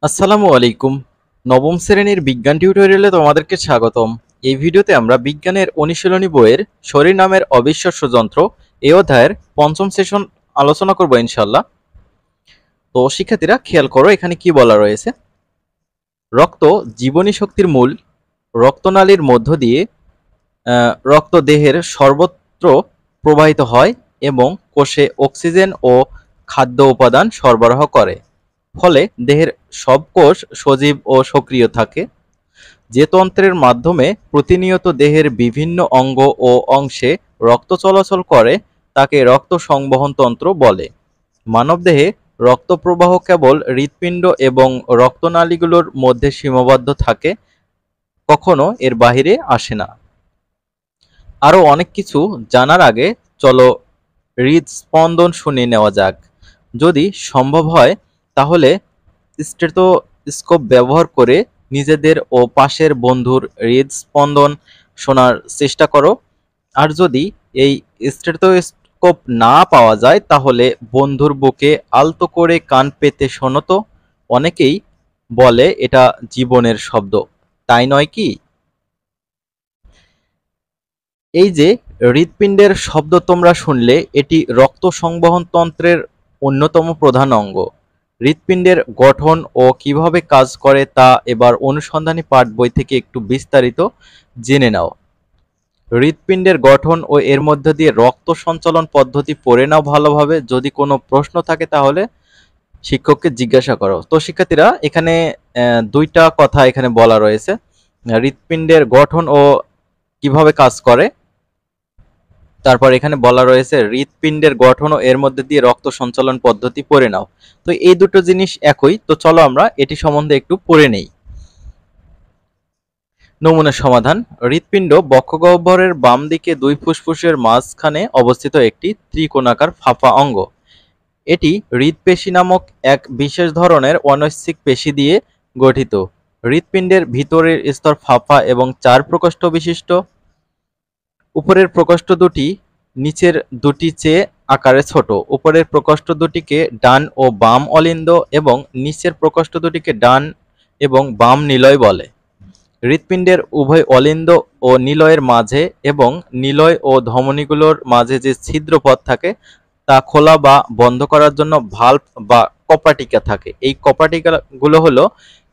আসসালামু আলাইকুম। নবম শ্রেণীর বিজ্ঞান টিউটোরিয়ালে তোমাদেরকে স্বাগতম। এই ভিডিওতে আমরা বিজ্ঞানের অনুশীলনী বইয়ের শরীর নামের অবিশ্বাস্য যন্ত্র এই অধ্যায়ের পঞ্চম সেশন আলোচনা করব ইনশাল্লাহ। তো শিক্ষার্থীরা খেয়াল করো, এখানে কি বলা রয়েছে। রক্ত জীবনী শক্তির মূল। রক্তনালীর মধ্য দিয়ে রক্ত দেহের সর্বত্র প্রবাহিত হয় এবং কোষে অক্সিজেন ও খাদ্য উপাদান সরবরাহ করে। ফলে দেহের সব কোষ সজীব ও সক্রিয় থাকে। যে তন্ত্রের মাধ্যমে প্রতিনিয়ত দেহের বিভিন্ন অঙ্গ ও অংশে রক্ত চলাচল করে তাকে রক্ত সংবহন তন্ত্র বলে। মানবদেহে রক্ত প্রবাহ কেবল হৃৎপিণ্ড এবং রক্তনালীগুলোর মধ্যে সীমাবদ্ধ থাকে, কখনো এর বাহিরে আসে না। আরো অনেক কিছু জানার আগে চলো হৃদস্পন্দন শুনে নেওয়া যাক। যদি সম্ভব হয় তাহলে স্টেথোস্কোপ ব্যবহার করে নিজেদের ও পাশের বন্ধুর হৃদস্পন্দন শোনার চেষ্টা করো। আর যদি এই স্টেথোস্কোপ না পাওয়া যায় তাহলে বন্ধুর বুকে আলতো করে কান পেতে শোনো তো। অনেকেই বলে এটা জীবনের শব্দ, তাই নয় কি? এই যে হৃৎপিণ্ডের শব্দ তোমরা শুনলে, এটি রক্ত সংবহন তন্ত্রের অন্যতম প্রধান অঙ্গ। হৃৎপিণ্ডের গঠন ও কিভাবে কাজ করে তা এবার অনুসন্ধানী পাঠ বই থেকে একটু বিস্তারিত জেনে নাও। হৃৎপিণ্ডের গঠন ও এর মধ্য দিয়ে রক্ত সঞ্চালন পদ্ধতি পড়ে নাও ভালোভাবে। যদি কোনো প্রশ্ন থাকে তাহলে শিক্ষককে জিজ্ঞাসা করো। তো শিক্ষার্থীরা, এখানে দুইটা কথা এখানে বলা রয়েছে, হৃৎপিণ্ডের গঠন ও কিভাবে কাজ করে। তারপর এখানে বলা রয়েছে হৃৎপিণ্ডের গঠন ও এর মধ্যে দিয়ে রক্ত সঞ্চালন পদ্ধতি পড়ে নাও। তো এই দুটো জিনিস একই, তো চলো আমরা এটি সম্বন্ধে একটু পড়ে নেই। নমুনা সমাধান। হৃৎপিণ্ড বক্ষগহ্বরের বাম দিকে দুই ফুসফুসের মাঝখানে অবস্থিত একটি ত্রিকোণাকার ফাঁপা অঙ্গ। এটি হৃৎপেশী নামক এক বিশেষ ধরনের অনৈচ্ছিক পেশি দিয়ে গঠিত। হৃৎপিণ্ডের ভিতরের স্তর ফাঁপা এবং চার প্রকোষ্ঠ বিশিষ্ট। উপরের প্রকোষ্ঠ দুটি নিচের দুটি চেয়ে আকারে ছোট। উপরের প্রকোষ্ঠ দুটিকে ডান ও বাম অলিন্দ এবং নিচের প্রকোষ্ঠ দুটিকে ডান এবং বাম নিলয় বলে। হৃৎপিণ্ডের উভয় অলিন্দ ও নিলয়ের মাঝে এবং নিলয় ও ধমনীগুলোর মাঝে যে ছিদ্রপথ থাকে তা খোলা বা বন্ধ করার জন্য ভাল্ব বা কপাটিকা থাকে। এই কপাটিকাগুলো হলো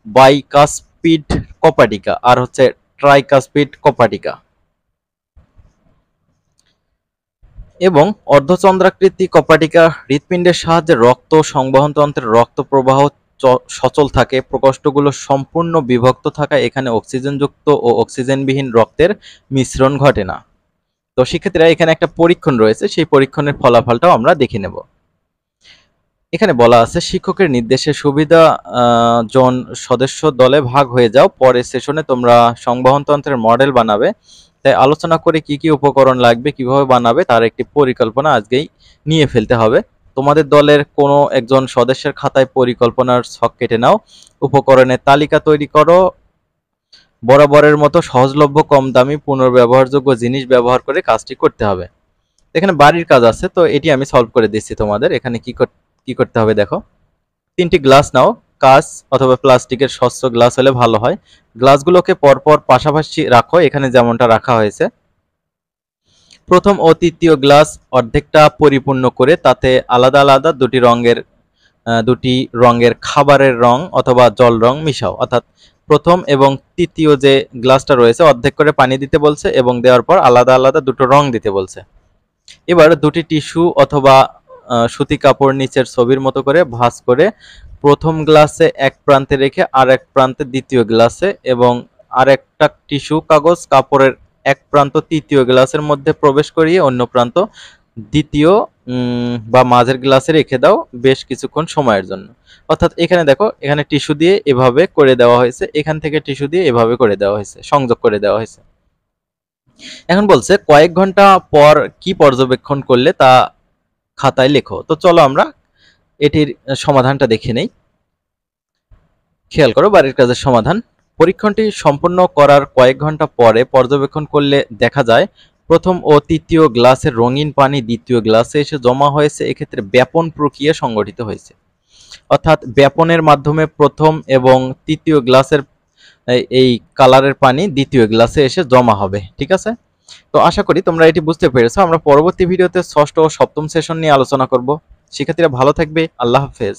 বাইকাসপিড কপাটিকা আর হচ্ছে ট্রাইকাসপিড কপাটিকা। এবং অর্ধচন্দ্রাকৃতি কপাটিকা হৃৎপিণ্ডের সাহায্যে রক্ত সংবহন তন্ত্রের রক্ত প্রবাহ সচল থাকে। প্রকোষ্ঠগুলো সম্পূর্ণ বিভক্ত থাকায় এখানে অক্সিজেনযুক্ত ও অক্সিজেনবিহীন রক্তের মিশ্রণ ঘটে না। তো শিক্ষার্থীরা, এখানে একটা পরীক্ষণ রয়েছে, সেই পরীক্ষণের ফলাফলটাও আমরা দেখে নেব। এখানে বলা আছে শিক্ষকের নির্দেশে সুবিধা জন সদস্য দলে ভাগ হয়ে যাও। পরের সেশনে তোমরা সংবহন তন্ত্রের মডেল বানাবে। তাই আলোচনা করে কি কি উপকরণ লাগবে, কিভাবে বানাবে তার একটি পরিকল্পনা আজকেই নিয়ে ফেলতে হবে। তোমাদের দলের কোনো একজন সদস্যের খাতায় পরিকল্পনার ছক কেটে নাও। উপকরণের তালিকা তৈরি করো। বরাবরের মতো সহজলভ্য, কম দামি, পুনর্ব্যবহারযোগ্য জিনিস ব্যবহার করে কাজটি করতে হবে। এখানে বাড়ির কাজ আছে, তো এটি আমি সলভ করে দিচ্ছি তোমাদের। এখানে কি করতে হবে দেখো। তিনটি গ্লাস নাও, কাঁচ অথবা প্লাস্টিকের স্বচ্ছ গ্লাস হলে ভালো হয়। গ্লাসগুলোকে পরপর পাশাপাশি রাখো, এখানে যেমনটা রাখা হয়েছে। প্রথম ও তৃতীয় গ্লাস অর্ধেকটা পরিপূর্ণ করে তাতে আলাদা আলাদা দুটি রঙের খাবারের রং অথবা জল রং মিশাও। অর্থাৎ প্রথম এবং তৃতীয় যে গ্লাসটা রয়েছে অর্ধেক করে পানি দিতে বলছে এবং দেওয়ার পর আলাদা আলাদা দুটো রং দিতে বলছে। এবার দুটি টিস্যু অথবা সুতি কাপড় নিচের ছবির মতো করে ভাঁজ করে প্রথম গ্লাসে এক প্রান্তে রেখে আর এক প্রান্তে দ্বিতীয় গ্লাসে এবং আর একটা টিস্যু কাগজ কাপড়ের এক প্রান্ত তৃতীয় গ্লাসের মধ্যে প্রবেশ করিয়ে অন্য প্রান্ত দ্বিতীয় বা মাঝের গ্লাসে রেখে দাও বেশ কিছুক্ষণ সময়ের জন্য। অর্থাৎ এখানে দেখো, এখানে টিস্যু দিয়ে এভাবে করে দেওয়া হয়েছে, এখান থেকে টিস্যু দিয়ে এভাবে করে দেওয়া হয়েছে, সংযোগ করে দেওয়া হয়েছে। এখন বলছে কয়েক ঘন্টা পর কি পর্যবেক্ষণ করলে তা খাতায় লেখো। তো চলো আমরা এটির সমাধানটা দেখে নেই। খেয়াল করো বাড়ির কাজের সমাধান। পরীক্ষণটি সম্পূর্ণ করার কয়েক ঘন্টা পরে পর্যবেক্ষণ করলে দেখা যায় প্রথম ও তৃতীয় গ্লাসের রঙিন পানি দ্বিতীয় গ্লাসে এসে জমা হয়েছে। এক্ষেত্রে ব্যাপন প্রক্রিয়া সংঘটিত হয়েছে। অর্থাৎ ব্যাপনের মাধ্যমে প্রথম এবং তৃতীয় গ্লাসের এই কালারের পানি দ্বিতীয় গ্লাসে এসে জমা হবে। ঠিক আছে, তো আশা করি তোমরা এটি বুঝতে পেরেছো। আমরা পরবর্তী ভিডিওতে ষষ্ঠ ও সপ্তম সেশন নিয়ে আলোচনা করব। শিক্ষার্থীরা ভালো থাকবে। আল্লাহ হাফেজ।